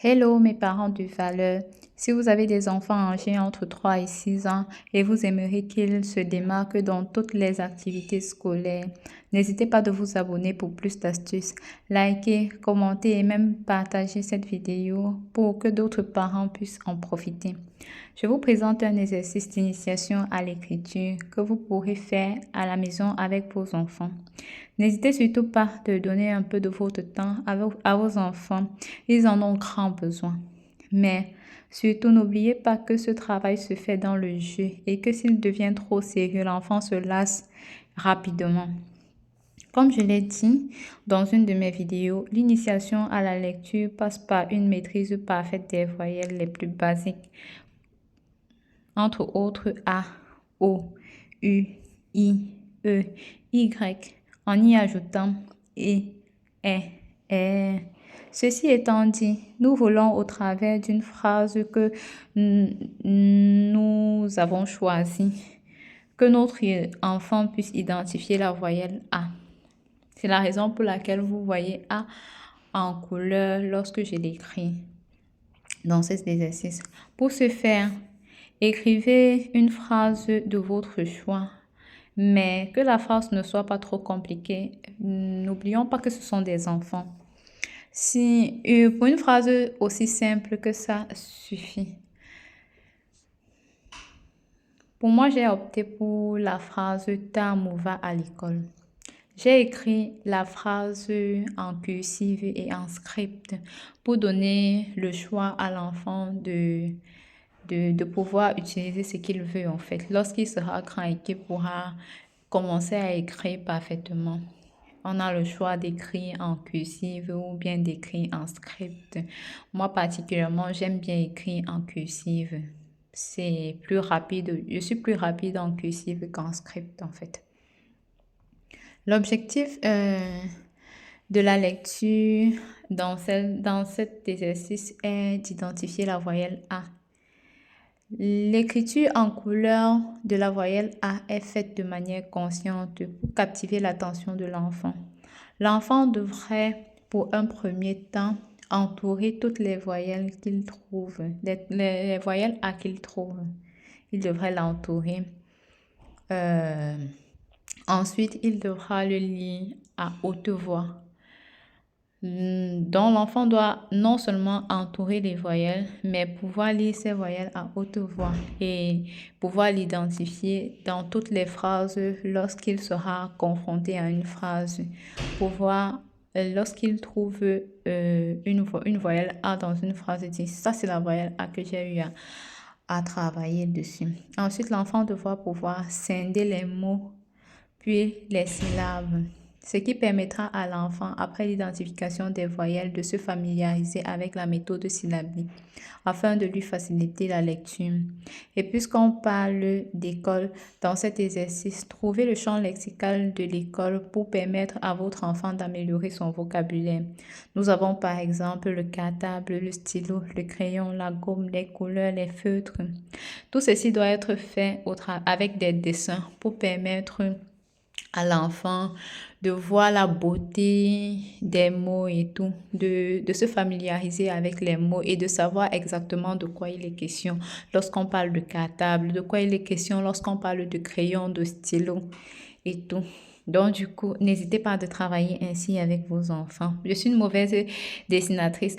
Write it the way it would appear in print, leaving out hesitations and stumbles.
Hello mes parents de valeur. Si vous avez des enfants âgés entre 3 et 6 ans et vous aimeriez qu'ils se démarquent dans toutes les activités scolaires, n'hésitez pas de vous abonner pour plus d'astuces. Likez, commentez et même partagez cette vidéo pour que d'autres parents puissent en profiter. Je vous présente un exercice d'initiation à l'écriture que vous pourrez faire à la maison avec vos enfants. N'hésitez surtout pas de donner un peu de votre temps à vos enfants. Ils en ont grand besoin. Mais surtout, n'oubliez pas que ce travail se fait dans le jeu et que s'il devient trop sérieux, l'enfant se lasse rapidement. Comme je l'ai dit dans une de mes vidéos, l'initiation à la lecture passe par une maîtrise parfaite des voyelles les plus basiques, entre autres A, O, U, I, E, Y, en y ajoutant E, R. Ceci étant dit, nous voulons au travers d'une phrase que nous avons choisie, que notre enfant puisse identifier la voyelle A. C'est la raison pour laquelle vous voyez A en couleur lorsque je l'écris dans cet exercice. Pour ce faire, écrivez une phrase de votre choix, mais que la phrase ne soit pas trop compliquée. N'oublions pas que ce sont des enfants. Si pour une phrase aussi simple que ça suffit. Pour moi, j'ai opté pour la phrase « Tam va à l'école ». J'ai écrit la phrase en cursive et en script pour donner le choix à l'enfant de pouvoir utiliser ce qu'il veut en fait. Lorsqu'il sera grand et qu'il pourra commencer à écrire parfaitement. On a le choix d'écrire en cursive ou bien d'écrire en script. Moi particulièrement, j'aime bien écrire en cursive. C'est plus rapide. Je suis plus rapide en cursive qu'en script en fait. L'objectif de la lecture dans cet exercice est d'identifier la voyelle A. L'écriture en couleur de la voyelle A est faite de manière consciente pour captiver l'attention de l'enfant. L'enfant devrait, pour un premier temps, entourer toutes les voyelles qu'il trouve, les voyelles A qu'il trouve. Il devrait l'entourer. Ensuite, il devra le lire à haute voix. Donc, l'enfant doit non seulement entourer les voyelles, mais pouvoir lire ces voyelles à haute voix et pouvoir l'identifier dans toutes les phrases lorsqu'il sera confronté à une phrase. Pouvoir, lorsqu'il trouve une voyelle A dans une phrase, dire ça c'est la voyelle A que j'ai eu à travailler dessus. Ensuite, l'enfant devra pouvoir scinder les mots puis les syllabes, ce qui permettra à l'enfant, après l'identification des voyelles, de se familiariser avec la méthode syllabique afin de lui faciliter la lecture. Et puisqu'on parle d'école, dans cet exercice, trouvez le champ lexical de l'école pour permettre à votre enfant d'améliorer son vocabulaire. Nous avons par exemple le cartable, le stylo, le crayon, la gomme, les couleurs, les feutres. Tout ceci doit être fait avec des dessins pour permettre à l'enfant de voir la beauté des mots et tout, de se familiariser avec les mots et de savoir exactement de quoi il est question lorsqu'on parle de cartable, de quoi il est question lorsqu'on parle de crayon, de stylo et tout. Donc du coup, n'hésitez pas à travailler ainsi avec vos enfants. Je suis une mauvaise dessinatrice.